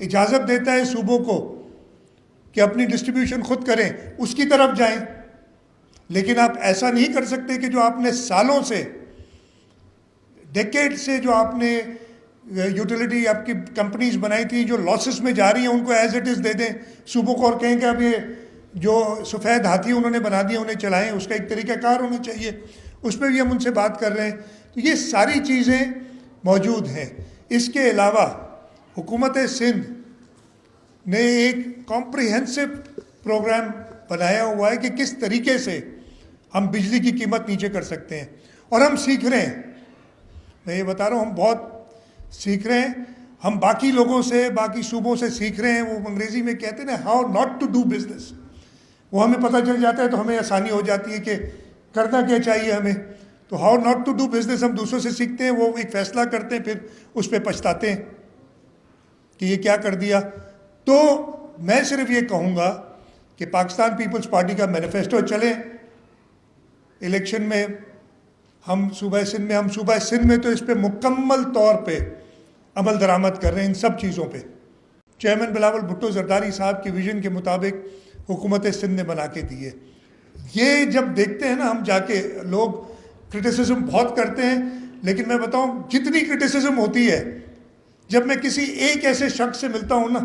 اجازت دیتا ہے صوبوں کو کہ اپنی ڈسٹریبیوشن خود کریں، اس کی طرف جائیں. لیکن آپ ایسا نہیں کر سکتے کہ جو آپ نے سالوں سے، ڈیکیڈ سے جو آپ نے یوٹیلیٹی آپ کی کمپنیز بنائی تھی جو لاسز میں جا رہی ہیں ان کو ایز اٹ از دے دیں صوبوں کو اور کہیں کہ اب یہ جو سفید ہاتھی انہوں نے بنا دیا انہیں چلائیں. اس کا ایک طریقہ کار ہونا چاہیے. اس پہ بھی ہم ان سے بات کر رہے ہیں. تو یہ ساری چیزیں موجود ہیں. اس کے علاوہ حکومت سندھ نے ایک کمپریہنسو پروگرام بنایا ہوا ہے کہ کس طریقے سے ہم بجلی کی قیمت نیچے کر سکتے ہیں. اور ہم سیکھ رہے ہیں. میں یہ بتا رہا ہوں ہم بہت سیکھ رہے ہیں. ہم باقی لوگوں سے، باقی صوبوں سے سیکھ رہے ہیں. وہ انگریزی میں کہتے ہیں نا how not to do business. وہ ہمیں پتہ چل جاتا ہے تو ہمیں آسانی ہو جاتی ہے کہ کرنا کیا چاہیے ہمیں. تو how not to do business ہم دوسروں سے سیکھتے ہیں. وہ ایک فیصلہ کرتے ہیں پھر اس پہ پچھتاتے ہیں کہ یہ کیا کر دیا. تو میں صرف یہ کہوں گا کہ پاکستان پیپلز پارٹی کا مینیفیسٹو چلیں الیکشن میں. ہم صوبہ سندھ میں تو اس پہ مکمل طور پہ عمل درآمد کر رہے ہیں ان سب چیزوں پہ. چیئرمین بلاول بھٹو زرداری صاحب کی ویژن کے مطابق حکومت سندھ نے بنا کے دی ہے. یہ جب دیکھتے ہیں نا ہم جا کے، لوگ کرٹیسزم بہت کرتے ہیں لیکن میں بتاؤں جتنی کرٹیسزم ہوتی ہے جب میں کسی ایک ایسے شخص سے ملتا ہوں نا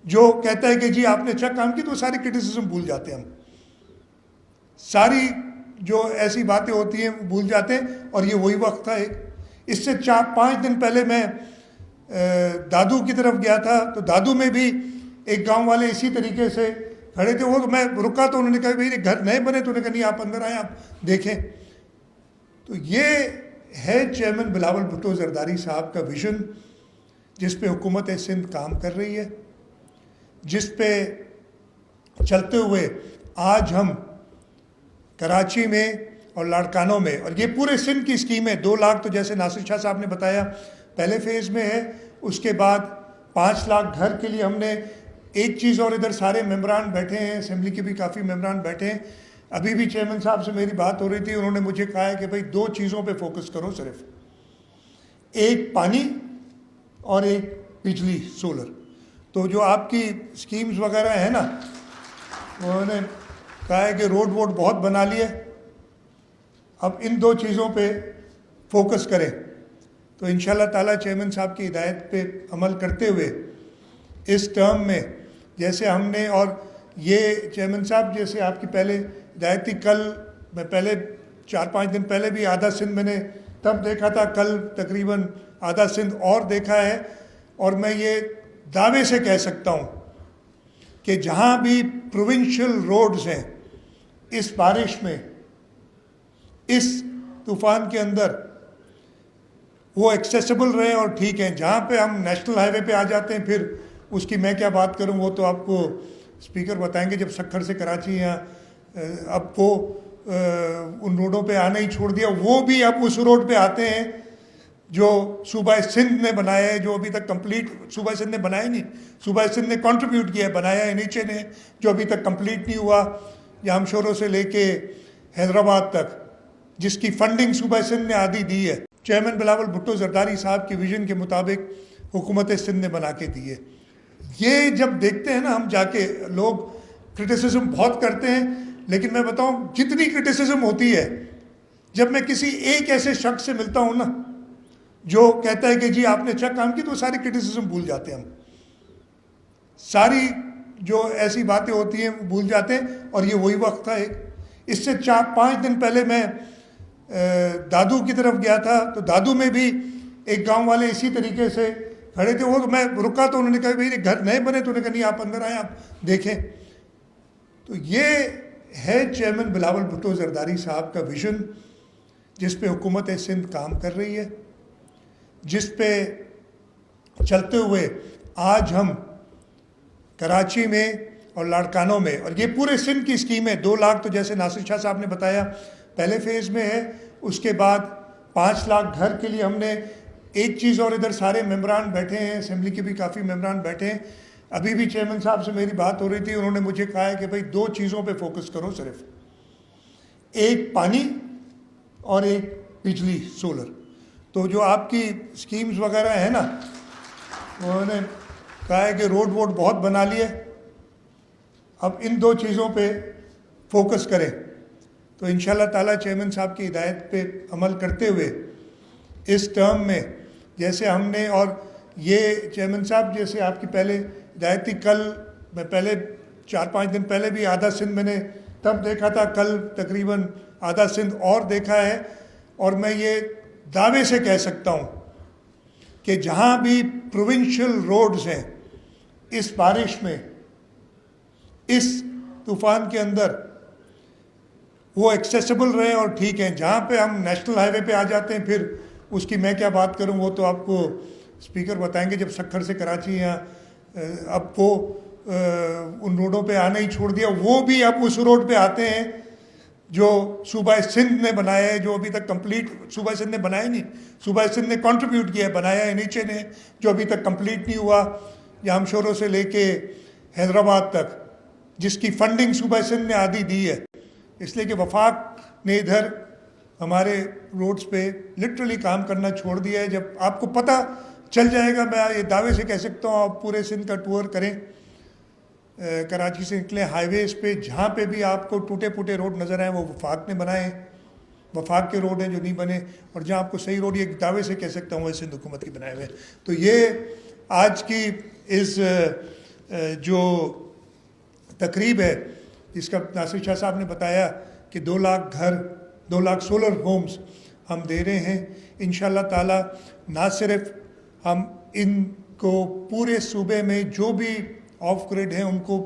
جو کہتا ہے کہ جی آپ نے اچھا کام کی، تو ساری کرٹیسزم بھول جاتے ہیں ہم. ساری جو ایسی باتیں ہوتی ہیں بھول جاتے ہیں. اور یہ وہی وقت تھا ایک. اس سے 4-5 دن پہلے میں دادو کی طرف گیا تھا تو دادو میں بھی ایک گاؤں والے اسی طریقے سے کھڑے تھے. وہ میں رکا تو انہوں نے کہا بھائی گھر نئے بنے، تو انہوں نے کہا نہیں آپ اندر آئیں آپ دیکھیں. تو یہ ہے چیئرمین بلاول بھٹو زرداری صاحب کا ویژن جس پہ حکومت سندھ کام کر رہی ہے، جس پہ چلتے ہوئے آج ہم کراچی میں اور لاڑکانوں میں، اور یہ پورے سندھ کی اسکیم ہے. 2 لاکھ تو جیسے ناصر شاہ صاحب نے بتایا پہلے فیز میں ہے. اس کے بعد 5 لاکھ گھر کے لیے ہم نے ایک چیز. اور ادھر سارے ممبران بیٹھے ہیں، اسمبلی کے بھی کافی ممبران بیٹھے ہیں. ابھی بھی چیئرمین صاحب سے میری بات ہو رہی تھی. انہوں نے مجھے کہا ہے کہ بھائی 2 چیزوں پہ فوکس کرو صرف، ایک پانی اور ایک بجلی سولر. تو جو آپ کی اسکیمز وغیرہ ہیں نا، انہوں نے کہا ہے کہ روڈ ووڈ بہت بنا لیے، اب ان 2 چیزوں پہ فوکس کریں. تو انشاءاللہ تعالیٰ چیئرمین صاحب کی ہدایت پہ عمل کرتے ہوئے اس ٹرم میں جیسے ہم نے، اور یہ چیئرمین صاحب جیسے آپ کی پہلے ہدایت تھی، کل میں پہلے 4-5 دن پہلے بھی آدھا سندھ میں نے تب دیکھا تھا، کل تقریباً آدھا سندھ اور دیکھا ہے. اور میں یہ دعوے سے کہہ سکتا ہوں کہ جہاں بھی پروونشل روڈز ہیں اس بارش میں، اس طوفان کے اندر، وہ ایکسیسیبل رہے اور ٹھیک ہیں. جہاں پہ ہم نیشنل ہائی وے پہ آ جاتے ہیں پھر اس کی میں کیا بات کروں، وہ تو آپ کو اسپیکر بتائیں گے. جب سکھر سے کراچی یا اب وہ ان روڈوں پہ آنا ہی چھوڑ دیا، وہ بھی اب اس روڈ پہ آتے ہیں جو صوبہ سندھ نے بنایا ہے، جو ابھی تک کمپلیٹ صوبہ سندھ نے بنایا نہیں، صوبہ سندھ نے کنٹریبیوٹ کیا ہے، بنایا ہے نیچے نے، جو ابھی تک کمپلیٹ نہیں ہوا. جام شوروں سے لے کے حیدرآباد تک جس کی فنڈنگ صوبہ سندھ نے آدھی دی ہے. چیئرمین بلاول بھٹو زرداری صاحب کی ویژن کے مطابق حکومت سندھ نے بنا کے دی ہے. یہ جب دیکھتے ہیں نا ہم جا کے، لوگ کرٹیسزم بہت کرتے ہیں لیکن میں بتاؤں جتنی کرٹیسزم ہوتی ہے جب میں کسی ایک ایسے شخص سے ملتا ہوں نا جو کہتا ہے کہ جی آپ نے اچھا کام کی، تو ساری کرٹیسزم بھول جاتے ہیں ہم. ساری جو ایسی باتیں ہوتی ہیں بھول جاتے ہیں. اور یہ وہی وقت تھا ایک. اس سے 4-5 دن پہلے میں دادو کی طرف گیا تھا تو دادو میں بھی ایک گاؤں والے اسی طریقے سے کھڑے تھے. وہ میں رکا تو انہوں نے کہا بھائی گھر نئے بنے، تو انہوں نے کہا نہیں آپ اندر آئیں آپ دیکھیں. تو یہ ہے چیئرمین بلاول بھٹو زرداری صاحب کا ویژن جس پہ حکومت سندھ کام کر رہی ہے، جس پہ چلتے ہوئے آج ہم کراچی میں اور لاڑکانوں میں، اور یہ پورے سندھ کی اسکیم ہے. 2 لاکھ تو جیسے ناصر شاہ صاحب نے بتایا پہلے فیز میں ہے. اس کے بعد 5 لاکھ گھر کے لیے ہم نے ایک چیز. اور ادھر سارے ممبران بیٹھے ہیں، اسمبلی کے بھی کافی ممبران بیٹھے ہیں. ابھی بھی چیئرمین صاحب سے میری بات ہو رہی تھی. انہوں نے مجھے کہا ہے کہ بھائی 2 چیزوں پہ فوکس کرو صرف، ایک پانی اور ایک بجلی سولر. تو جو آپ کی اسکیمز وغیرہ ہیں نا، انہوں نے کہا ہے کہ روڈ ووڈ بہت بنا لیے، اب ان دو چیزوں پہ فوکس کریں. تو انشاءاللہ تعالیٰ چیئرمین صاحب کی ہدایت پہ عمل کرتے ہوئے اس ٹرم میں جیسے ہم نے، اور یہ چیئرمین صاحب جیسے آپ کی پہلے ہدایت تھی، کل میں پہلے 4-5 دن پہلے بھی آدھا سندھ میں نے تب دیکھا تھا، کل تقریباً آدھا سندھ اور دیکھا ہے. اور میں یہ دعوے سے کہہ سکتا ہوں کہ جہاں بھی پروونشل روڈز ہیں اس بارش میں، اس طوفان کے اندر، وہ ایکسیسیبل رہے اور ٹھیک ہیں. جہاں پہ ہم نیشنل ہائی وے پہ آ جاتے ہیں پھر اس کی میں کیا بات کروں، وہ تو آپ کو اسپیکر بتائیں گے. جب سکھر سے کراچی یا اب وہ ان روڈوں پہ آنا ہی چھوڑ دیا، وہ بھی اب اس روڈ پہ آتے ہیں جو صوبہ سندھ نے بنایا ہے، جو ابھی تک کمپلیٹ صوبہ سندھ نے بنایا نہیں، صوبہ سندھ نے کنٹریبیوٹ کیا ہے، بنایا ہے نیچے نے، جو ابھی تک کمپلیٹ نہیں ہوا. جام شوروں سے لے کے حیدرآباد تک، جس کی فنڈنگ صوبہ سندھ نے آدھی دی ہے. اس لیے کہ وفاق نے ادھر ہمارے روڈز پہ لٹرلی کام کرنا چھوڑ دیا ہے. جب آپ کو پتہ چل جائے گا، میں یہ دعوے سے کہہ سکتا ہوں، آپ پورے سندھ کا ٹور کریں، کراچی سے نکلیں، ہائی ویز پہ جہاں پہ بھی آپ کو ٹوٹے پھوٹے روڈ نظر آئیں وہ وفاق نے بنائے ہیں، وفاق کے روڈ ہیں جو نہیں بنے. اور جہاں آپ کو صحیح روڈ یہ دعوے سے کہہ سکتا ہوں وہ سندھ حکومت کے بنائے ہوئے. تو یہ آج کی اس جو تقریب ہے، جس کا ناصر شاہ صاحب نے بتایا کہ 2 لاکھ گھر، 2 لاکھ سولر ہومز ہم دے رہے ہیں. انشاءاللہ تعالیٰ نہ صرف ہم ان کو پورے صوبے میں جو بھی آف گریڈ ہیں ان کو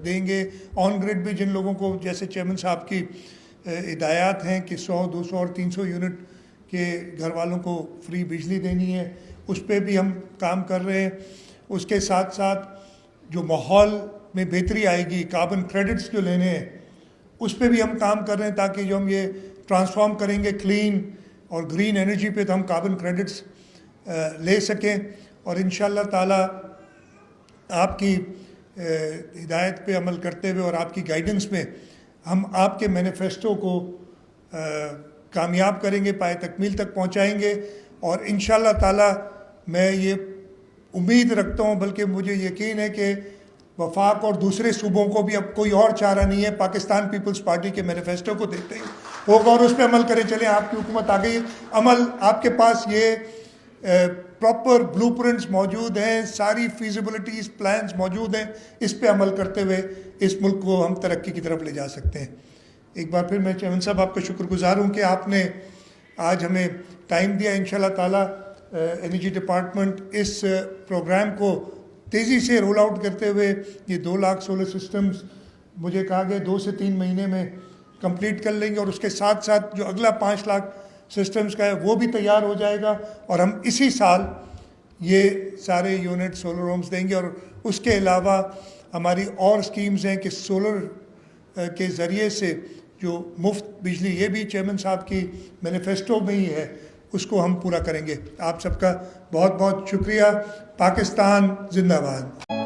دیں گے، آن گریڈ بھی جن لوگوں کو، جیسے چیئرمین صاحب کی ہدایات ہیں کہ 100، 200 اور 300 یونٹ کے گھر والوں کو فری بجلی دینی ہے، اس پہ بھی ہم کام کر رہے ہیں. اس کے ساتھ ساتھ جو ماحول میں بہتری آئے گی، کاربن کریڈٹس جو لینے ہیں اس پہ بھی ہم کام کر رہے ہیں، تاکہ جو ہم یہ ٹرانسفارم کریں گے کلین اور گرین انرجی پہ تو ہم کاربن کریڈٹس لے سکیں. اور انشاءاللہ تعالیٰ آپ کی ہدایت پہ عمل کرتے ہوئے اور آپ کی گائیڈنس میں ہم آپ کے مینیفیسٹو کو کامیاب کریں گے، پائے تکمیل تک پہنچائیں گے. اور انشاءاللہ تعالیٰ میں یہ امید رکھتا ہوں، بلکہ مجھے یقین ہے کہ وفاق اور دوسرے صوبوں کو بھی اب کوئی اور چارہ نہیں ہے، پاکستان پیپلز پارٹی کے مینیفیسٹو کو دیکھتے ہیں ہوگا اور اس پہ عمل کریں. چلیں، آپ کی حکومت آ گئی، عمل آپ کے پاس یہ پراپر بلو پرنٹس موجود ہیں، ساری فیزیبلٹیز پلانز موجود ہیں، اس پہ عمل کرتے ہوئے اس ملک کو ہم ترقی کی طرف لے جا سکتے ہیں. ایک بار پھر میں چیئرمین صاحب آپ کا شکر گزار ہوں کہ آپ نے آج ہمیں ٹائم دیا. انشاءاللہ تعالیٰ انرجی ڈپارٹمنٹ اس پروگرام کو تیزی سے رول آؤٹ کرتے ہوئے یہ 2 لاکھ سولر سسٹمز مجھے کہا گیا 2 سے 3 مہینے میں کمپلیٹ کر لیں گے، اور اس کے ساتھ ساتھ جو اگلا 5 لاکھ سسٹمز کا ہے وہ بھی تیار ہو جائے گا، اور ہم اسی سال یہ سارے یونٹ سولر ہومز دیں گے. اور اس کے علاوہ ہماری اور سکیمز ہیں کہ سولر کے ذریعے سے جو مفت بجلی، یہ بھی چیئرمین صاحب کی مینیفیسٹو میں ہی ہے، اس کو ہم پورا کریں گے. آپ سب کا بہت بہت شکریہ. پاکستان زندہ باد.